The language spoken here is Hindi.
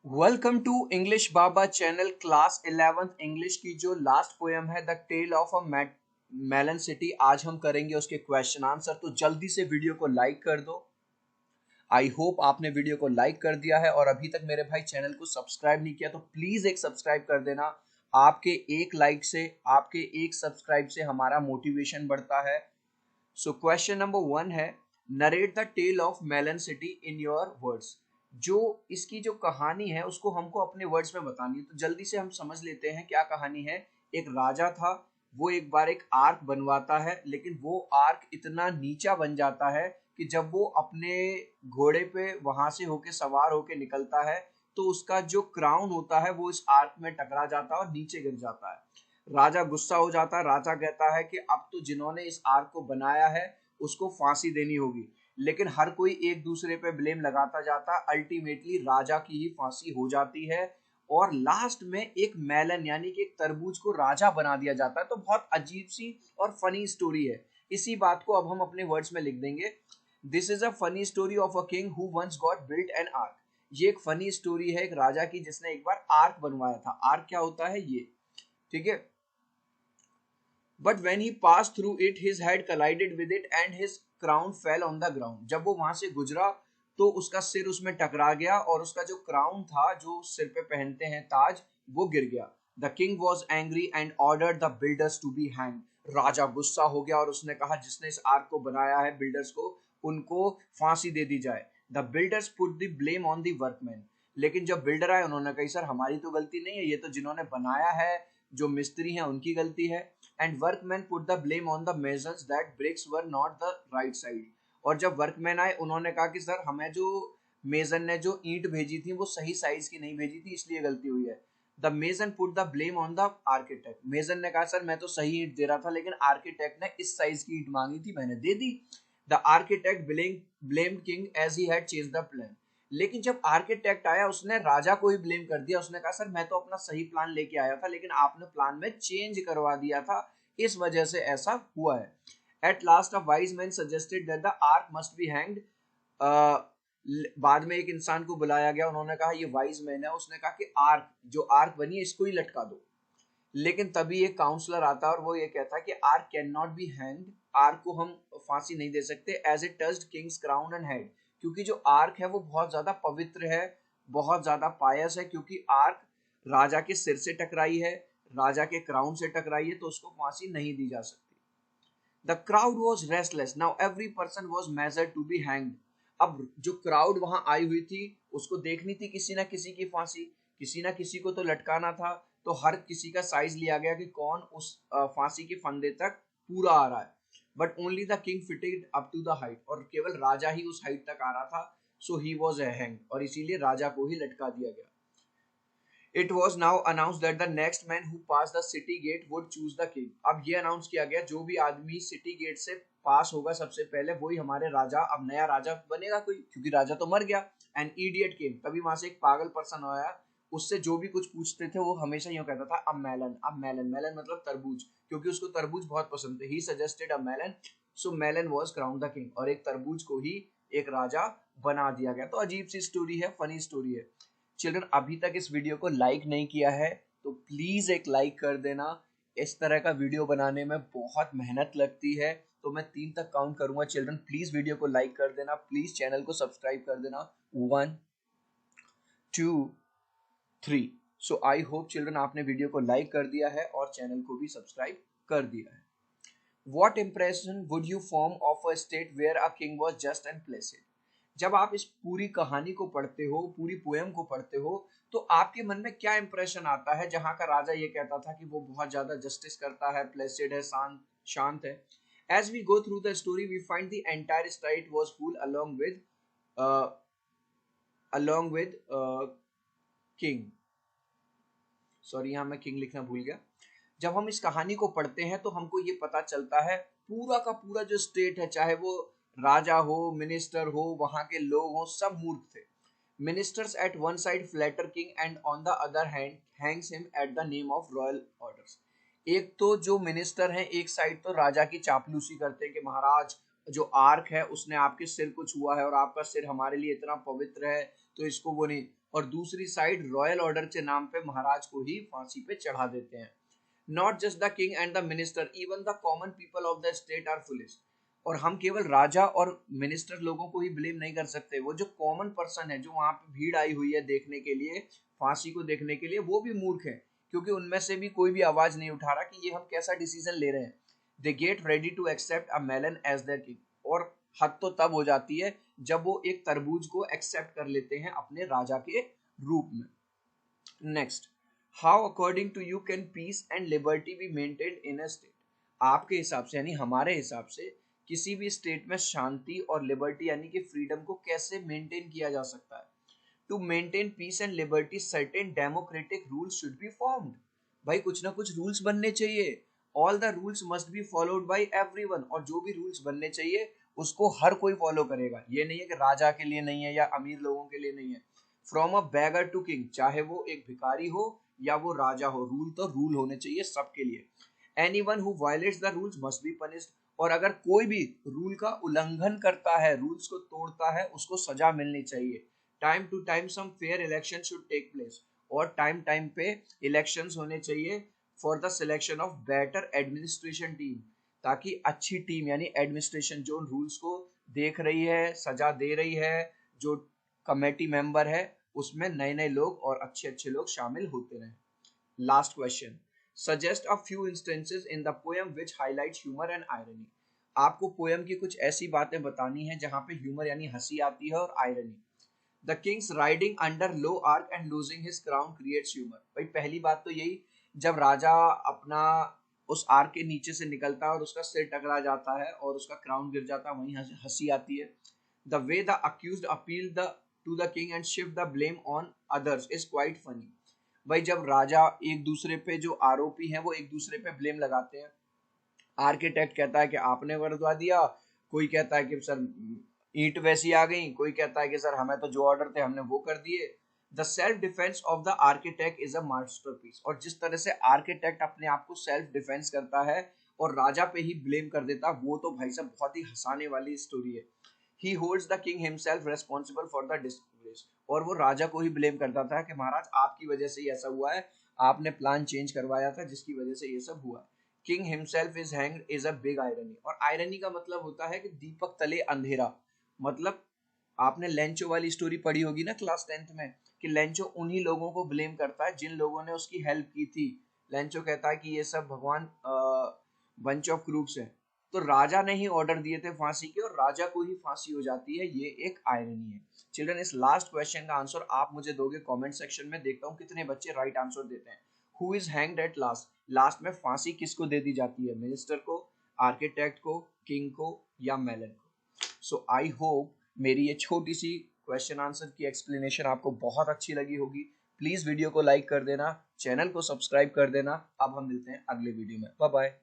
Welcome to English Baba channel class 11th English की जो लास्ट पोएम है the tale of a melon city. आज हम करेंगे उसके क्वेश्चन आंसर। तो जल्दी से वीडियो को लाइक कर दो। आई होप आपने वीडियो को लाइक कर दिया है और अभी तक मेरे भाई चैनल को सब्सक्राइब नहीं किया तो प्लीज एक सब्सक्राइब कर देना। आपके एक लाइक से, आपके एक सब्सक्राइब से हमारा मोटिवेशन बढ़ता है। सो क्वेश्चन नंबर 1 है, narrate the tale of melon city in your words. जो इसकी जो कहानी है उसको हमको अपने वर्ड्स में बतानी है। तो जल्दी से हम समझ लेते हैं क्या कहानी है। एक राजा था, वो एक बार एक आर्क बनवाता है, लेकिन वो आर्क इतना नीचा बन जाता है कि जब वो अपने घोड़े पे वहां से होके सवार होके निकलता है तो उसका जो क्राउन होता है वो इस आर्क में टकरा जाता है और नीचे गिर जाता है। राजा गुस्सा हो जाता है। राजा कहता है कि अब तो जिन्होंने इस आर्क को बनाया है उसको फांसी देनी होगी, लेकिन हर कोई एक दूसरे पे ब्लेम लगाता जाता है। अल्टीमेटली राजा की ही फांसी हो जाती है और लास्ट में एक मेलन यानी कि एक तरबूज को राजा बना दिया जाता है। तो बहुत अजीब सी और फनी स्टोरी है। इसी बात को अब हम अपने वर्ड्स में लिख देंगे। This is a funny story of a king who once got built an arch. ये एक फनी स्टोरी है एक राजा की जिसने एक बार आर्क बनवाया था। आर्क क्या होता है ये, ठीक है। But when he pass through it his head collided with it and his crown fell on the ground. जब वो वहां से गुजरा तो उसका सिर उसमें टकरा गया और उसका जो क्राउन था, जो सिर पे पहनते हैं ताज, वो गिर गया। The king was angry and ordered the builders to be hang. राजा गुस्सा हो गया और उसने कहा जिसने इस आर्क को बनाया है, बिल्डर्स को, उनको फांसी दे दी जाए। The builders put the blame on the workman. लेकिन जब बिल्डर आए उन्होंने कहा सर हमारी तो गलती नहीं है, ये तो जिन्होंने बनाया है, जो मिस्त्री हैं, उनकी गलती है। And workman put the blame on the measures that bricks were not the right side. और जब वर्कमैन आए उन्होंने कहा कि सर हमें जो मेजर ने जो ईंट भेजी थी वो सही साइज की नहीं भेजी थी, इसलिए गलती हुई है। The mason put the blame on the architect. Mason ने कहा सर मैं तो सही ईंट दे रहा था, लेकिन आर्किटेक्ट ने इस साइज की ईंट मांगी थी, मैंने दे दी। The architect blame king as he had change the plan. लेकिन जब आर्किटेक्ट आया उसने राजा को ही ब्लेम कर दिया। उसने कहा सर मैं तो अपना सही प्लान लेके आया था, लेकिन आपने प्लान में चेंज करवा दिया था, इस वजह से ऐसा हुआ है। At last a wise man suggested that the arc must be hanged. बाद में एक इंसान को बुलाया गया, उन्होंने कहा ये वाइज मैन है, उसने कहा कि आर्क, जो आर्क बनी है इसको ही लटका दो। लेकिन तभी एक काउंसलर आता है और वो ये कहता है कि arch can not be hanged. Arch को हम फांसी नहीं दे सकते as it touched king's crown and head, क्योंकि जो आर्क है वो बहुत ज्यादा पवित्र है, बहुत ज्यादा पायस है। क्योंकि आर्क राजा के सिर से टकराई है, राजा के क्राउन से टकराई है, तो उसको फांसी नहीं दी जा सकती। The crowd was restless now every person was measured to be hanged. अब जो क्राउड वहां आई हुई थी उसको देखनी थी किसी ना किसी की फांसी, किसी ना किसी को तो लटकाना था। तो हर किसी का साइज लिया गया कि कौन उस फांसी के फंदे तक पूरा आ रहा है। But only the king fitted up to the height, और केवल राजा ही उस हाइट तक आ रहा था। सो ही वॉज हैंग, और इसीलिए राजा को ही लटका दिया गया। It was now announce that the next man who pass the city gate would choose the king. अब ये अनाउंस किया गया जो भी आदमी सिटी गेट से पास होगा सबसे पहले वही हमारे राजा, अब नया राजा बनेगा कोई, क्योंकि राजा तो मर गया। एन इडियट केम, तभी वहां से एक पागल पर्सन आया। उससे जो भी कुछ पूछते थे वो हमेशा यूं कहता था अब मेलन, अब मेलन। मेलन मतलब तरबूज, क्योंकि उसको तरबूज बहुत पसंद थे। He suggested a melon, so melon was crown the king, और एक तरबूज को ही एक राजा बना दिया गया। तो अजीब सी स्टोरी है, फनी स्टोरी है। चिल्ड्रन अभी तक इस वीडियो को लाइक नहीं किया है तो प्लीज एक लाइक कर देना। इस तरह का वीडियो बनाने में बहुत मेहनत लगती है, तो मैं 3 तक काउंट करूंगा। चिल्ड्रन प्लीज वीडियो को लाइक कर देना, प्लीज चैनल को सब्सक्राइब कर देना। 1 2 3। सो आई होप चिल्ड्रन आपने वीडियो को लाइक कर दिया है और चैनल को भी सब्सक्राइब कर दिया है। What impression would you form of a state where a king was just and placid? जब आप इस पूरी कहानी को पढ़ते हो, पूरी पोएम को पढ़ते हो, तो आपके मन में क्या इंप्रेशन आता है जहां का राजा ये कहता था कि वो बहुत ज्यादा जस्टिस करता है, प्लेसिड है, शांत शांत है। As we go through the story we find the entire state was full along with king. Sorry, यहाँ मैं किंग लिखना भूल गया। जब हम इस कहानी को पढ़ते हैं तो हमको ये पता चलता है पूरा का पूरा जो स्टेट है, चाहे वो राजा हो, मिनिस्टर हो, वहां के लोग हो, सब मूर्ख थे। Ministers at one side flatter king and on the other hand hangs him at the name of royal orders. एक तो जो मिनिस्टर हैं एक साइड तो राजा की चापलूसी करते हैं कि महाराज जो आर्क है उसने आपके सिर को छुआ है और आपका सिर हमारे लिए इतना पवित्र है, तो इसको वो नहीं। और दूसरी साइड रॉयल ऑर्डर के नाम पे महाराज को ही फांसी पे चढ़ा देते हैं। Not just the king and the minister, even the common people of the state are foolish. और हम केवल राजा और मिनिस्टर लोगों को ही ब्लेम नहीं कर सकते, वो जो कॉमन पर्सन है, जो वहां पे भीड़ आई हुई है देखने के लिए, फांसी को देखने के लिए, वो भी मूर्ख है, क्योंकि उनमें से भी कोई भी आवाज नहीं उठा रहा कि ये हम कैसा डिसीजन ले रहे हैं। They get ready to accept a melon as their king. और हद तो तब हो जाती है जब वो एक तरबूज को एक्सेप्ट कर लेते हैं अपने राजा के रूप में। Next, how according to you can peace and liberty be maintained in a state. आपके हिसाब से यानी हमारे हिसाब से किसी भी स्टेट में शांति और लिबर्टी यानी कि फ्रीडम को कैसे मेंटेन किया जा सकता है। To maintain peace and liberty certain democratic rules should be formed. भाई कुछ ना कुछ रूल्स बनने चाहिए। All the rules must be followed by everyone. और जो भी रूल्स बनने चाहिए उसको हर कोई फॉलो करेगा। ये नहीं है कि राजा के लिए नहीं है या अमीर लोगों के लिए नहीं है। From a beggar to king, चाहे वो एक भिखारी हो या वो राजा हो, रूल तो रूल होने चाहिए सबके लिए। Anyone who violets the rules must be punished. और अगर कोई भी रूल का उल्लंघन करता है, रूल्स को तोड़ता है, उसको सजा मिलनी चाहिए। Time to time some fair election should take place. और टाइम टाइम पे इलेक्शंस होने चाहिए for the selection of better administration team, ताकि अच्छी टीम यानी एडमिनिस्ट्रेशन जो रूल्स को देख रही है, सजा दे रही है, जो कमेटी मेंबर है, उसमें नए नए लोग और अच्छे अच्छे लोग शामिल होते रहे। Last question, suggest a few instances in the poem which highlight humour and irony. आपको पोएम की कुछ ऐसी बातें बतानी है जहां पे ह्यूमर यानी हंसी आती है और irony. The Kings riding under low arc and losing his crown creates humour. भाई पहली बात तो यही, जब राजा अपना उस आर्क के नीचे से निकलता है और उसका सिर टकरा जाता है और उसका क्राउन गिर जाता है, वहीं हंसी आती है। The way the accused appeal the two the king and shift the blame on others is quite funny. भाई जब राजा एक दूसरे पे, जो आरोपी हैं वो एक दूसरे पे ब्लेम लगाते हैं। आर्किटेक्ट कहता है कि आपने बरदवा दिया, कोई कहता है कि सर ईंट वैसी आ गई, कोई कहता है कि सर हमें तो जो ऑर्डर थे हमने वो कर दिए। The self defence of the architect is a masterpiece. और जिस तरह से आर्किटेक्ट अपने आप को सेल्फ डिफेंस करता है और राजा पे ही ब्लेम कर देता, वो तो भाई साहब बहुत ही हंसाने वाली स्टोरी है। ही holds the king himself responsible for the disgrace. और वो राजा को ही ब्लेम करता था कि महाराज आपकी वजह से ही ऐसा हुआ है, आपने प्लान चेंज करवाया था जिसकी वजह से ये सब हुआ। King himself is hanged is a big irony. और आयरनी का मतलब होता है कि दीपक तले अंधेरा। मतलब आपने लेंचो वाली स्टोरी पढ़ी होगी ना क्लास 10th में, कि लेंचो उन्हीं लोगों को ब्लेम करता है जिन लोगों ने उसकी हेल्प की थी। लेंचो कहता है कि ये सब भगवान बंच ऑफ क्रूक्स है। तो राजा ने ही ऑर्डर दिए थे फांसी के और राजा को ही फांसी हो जाती है, ये एक आयरनी है। चिल्ड्रन, इस लास्ट क्वेश्चन का आंसर आप मुझे दोगे कमेंट सेक्शन में, देखता हूँ कितने बच्चे राइट आंसर देते हैं। Who is hanged at last. Last में फांसी किसको दे दी जाती है, मिनिस्टर को, आर्किटेक्ट को, किंग को या मेलन को। सो आई होप मेरी ये छोटी सी क्वेश्चन आंसर की एक्सप्लेनेशन आपको बहुत अच्छी लगी होगी। प्लीज वीडियो को लाइक कर देना, चैनल को सब्सक्राइब कर देना। अब हम मिलते हैं अगले वीडियो में। Bye bye.